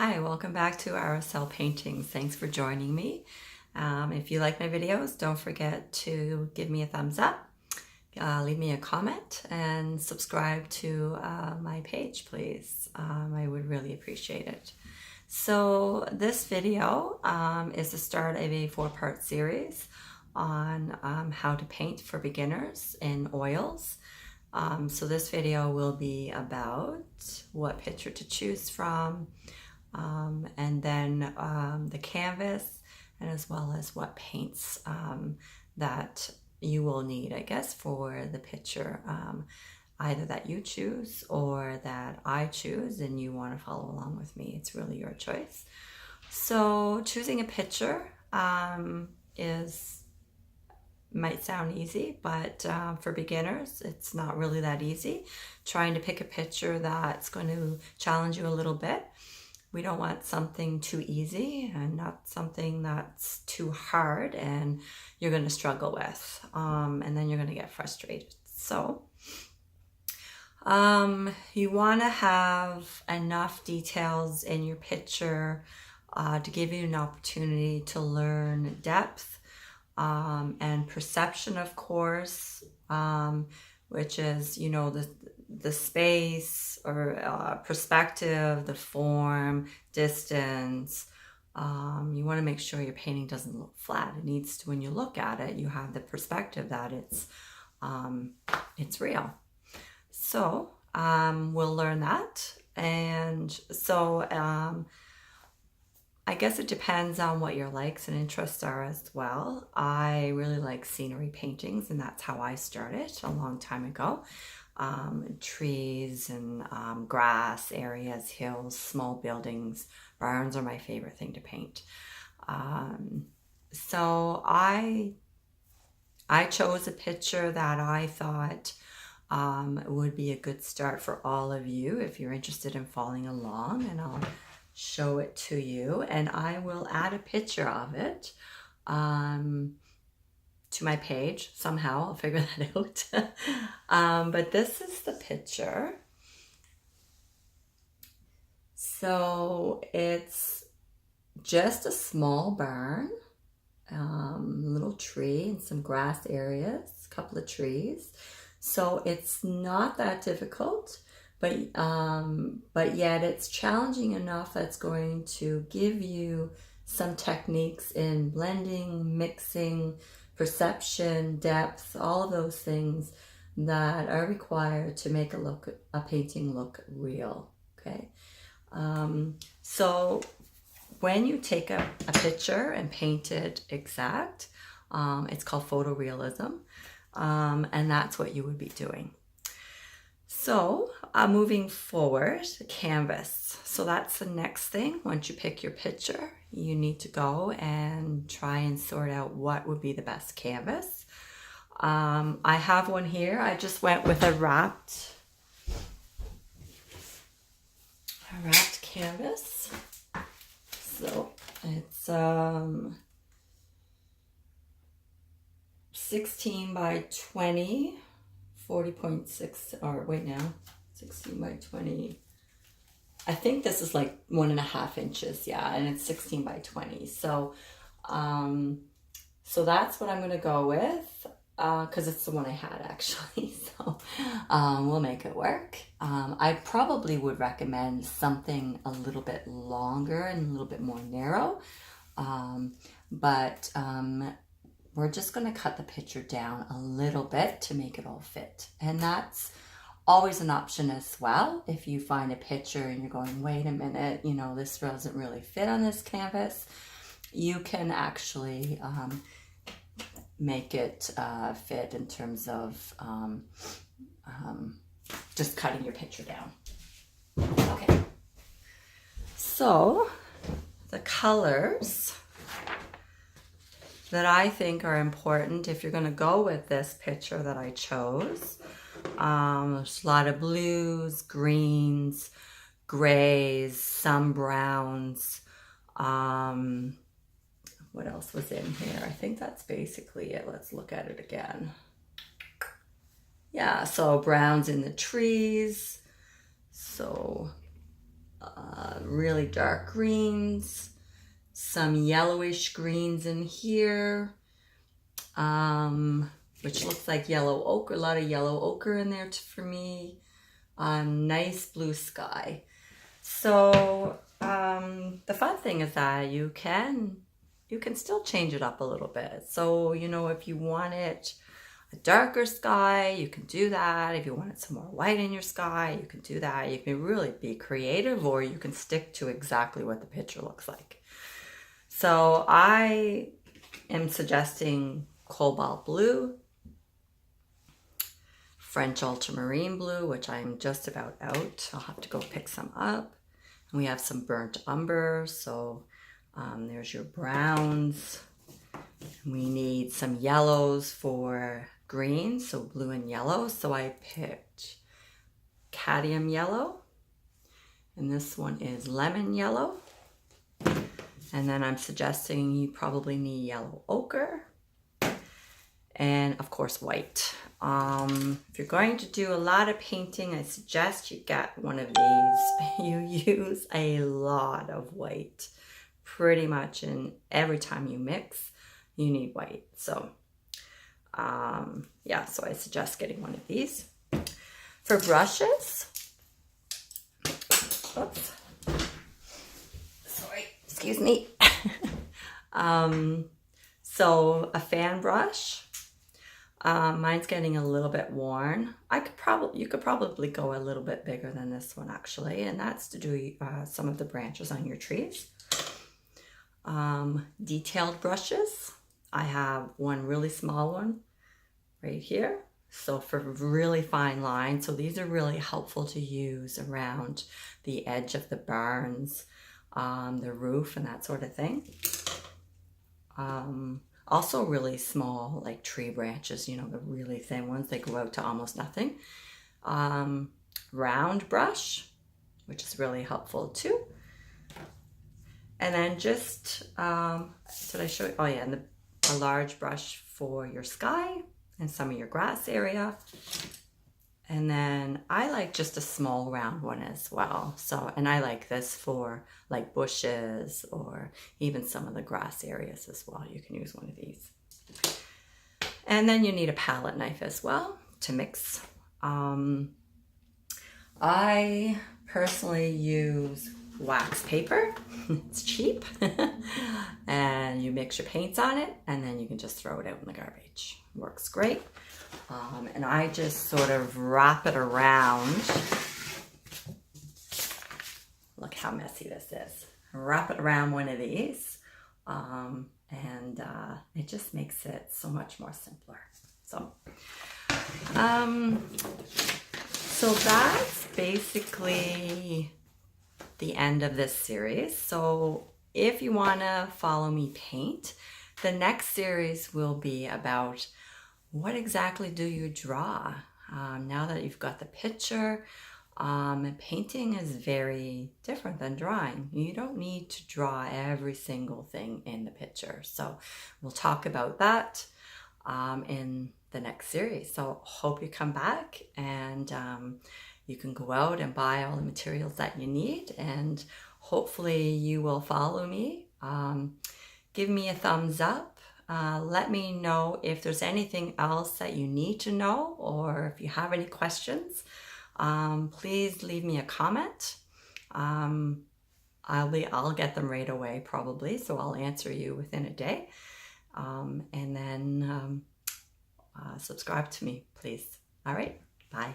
Hi, welcome back to RSL Paintings. Thanks for joining me. If you like my videos, don't forget to give me a thumbs up, leave me a comment, and subscribe to my page, please. I would really appreciate it. So this video is the start of a 4-part series on how to paint for beginners in oils. So this video will be about what picture to choose from, and then the canvas, and as well as what paints that you will need, I guess, for the picture, either that you choose or that I choose and you want to follow along with me. It's really your choice. So choosing a picture might sound easy, but for beginners, it's not really that easy. Trying to pick a picture that's going to challenge you a little bit. We don't want something too easy and not something that's too hard and you're going to struggle with, and then you're going to get frustrated. So you want to have enough details in your picture to give you an opportunity to learn depth and perception, of course, which is, you know, the space or perspective, the form, distance. You want to make sure your painting doesn't look flat. It needs to, when you look at it, you have the perspective that it's real. So we'll learn that. And so I guess it depends on what your likes and interests are as well. I really like scenery paintings, and that's how I started a long time ago. Trees and grass areas, hills, small buildings, barns are my favorite thing to paint. So I chose a picture that I thought would be a good start for all of you if you're interested in following along, and I'll show it to you, and I will add a picture of it to my page somehow. I'll figure that out. But this is the picture. So it's just a small barn, little tree and some grass areas, a couple of trees. So it's not that difficult, but yet it's challenging enough that's going to give you some techniques in blending, mixing, perception, depth, all of those things that are required to make a painting look real. Okay, so when you take a picture and paint it exact, it's called photorealism, and that's what you would be doing. So moving forward, canvas. So that's the next thing. Once you pick your picture, you need to go and try and sort out what would be the best canvas. I have one here. I just went with a wrapped canvas. So it's 16 by 20. 40.6, or wait now, 16 by 20. I think this is like 1.5 inches, yeah, and it's 16 by 20. So, so that's what I'm gonna go with, because it's the one I had actually. So, we'll make it work. I probably would recommend something a little bit longer and a little bit more narrow, but we're just going to cut the picture down a little bit to make it all fit. And that's always an option as well. If you find a picture and you're going, wait a minute, you know, this doesn't really fit on this canvas, you can actually make it fit in terms of just cutting your picture down. Okay. So the colors that I think are important if you're going to go with this picture that I chose. There's a lot of blues, greens, grays, some browns. What else was in here? I think that's basically it. Let's look at it again. Yeah, so browns in the trees. So really dark greens, some yellowish greens in here, which looks like yellow ochre, a lot of yellow ochre in there for me. Nice blue sky. So the fun thing is that you can still change it up a little bit. So, you know, if you want it a darker sky, you can do that. If you wanted some more white in your sky, you can do that. You can really be creative, or you can stick to exactly what the picture looks like. So I am suggesting cobalt blue, French ultramarine blue, which I'm just about out. I'll have to go pick some up. And we have some burnt umber, so there's your browns. We need some yellows for green, so blue and yellow. So I picked cadmium yellow, and this one is lemon yellow. And then I'm suggesting you probably need yellow ochre, and of course white. If you're going to do a lot of painting, I suggest you get one of these. You use a lot of white, pretty much, and every time you mix, you need white. So yeah, so I suggest getting one of these. For brushes, oops, sorry, excuse me. So a fan brush. Mine's getting a little bit worn. You could probably go a little bit bigger than this one actually, and that's to do some of the branches on your trees. Detailed brushes. I have one really small one right here. So for really fine lines, so these are really helpful to use around the edge of the barns, the roof and that sort of thing. Also really small, like tree branches, you know, the really thin ones, they go out to almost nothing. Round brush, which is really helpful too. And then just, did I show you? Oh yeah, and a large brush for your sky and some of your grass area. And then I like just a small round one as well. So, and I like this for like bushes or even some of the grass areas as well. You can use one of these. And then you need a palette knife as well to mix. I personally use wax paper. It's cheap. And you mix your paints on it and then you can just throw it out in the garbage. Works great. And I just sort of wrap it around. Look how messy this is. Wrap it around one of these, and it just makes it so much more simpler. So that's basically the end of this series. So if you want to follow me paint, the next series will be about what exactly do you draw? Now that you've got the picture, painting is very different than drawing. You don't need to draw every single thing in the picture. So we'll talk about that in the next series. So hope you come back and you can go out and buy all the materials that you need, and hopefully you will follow me. Give me a thumbs up. Let me know if there's anything else that you need to know, or if you have any questions. Please leave me a comment. I'll get them right away probably, so I'll answer you within a day. And then subscribe to me, please. All right, bye.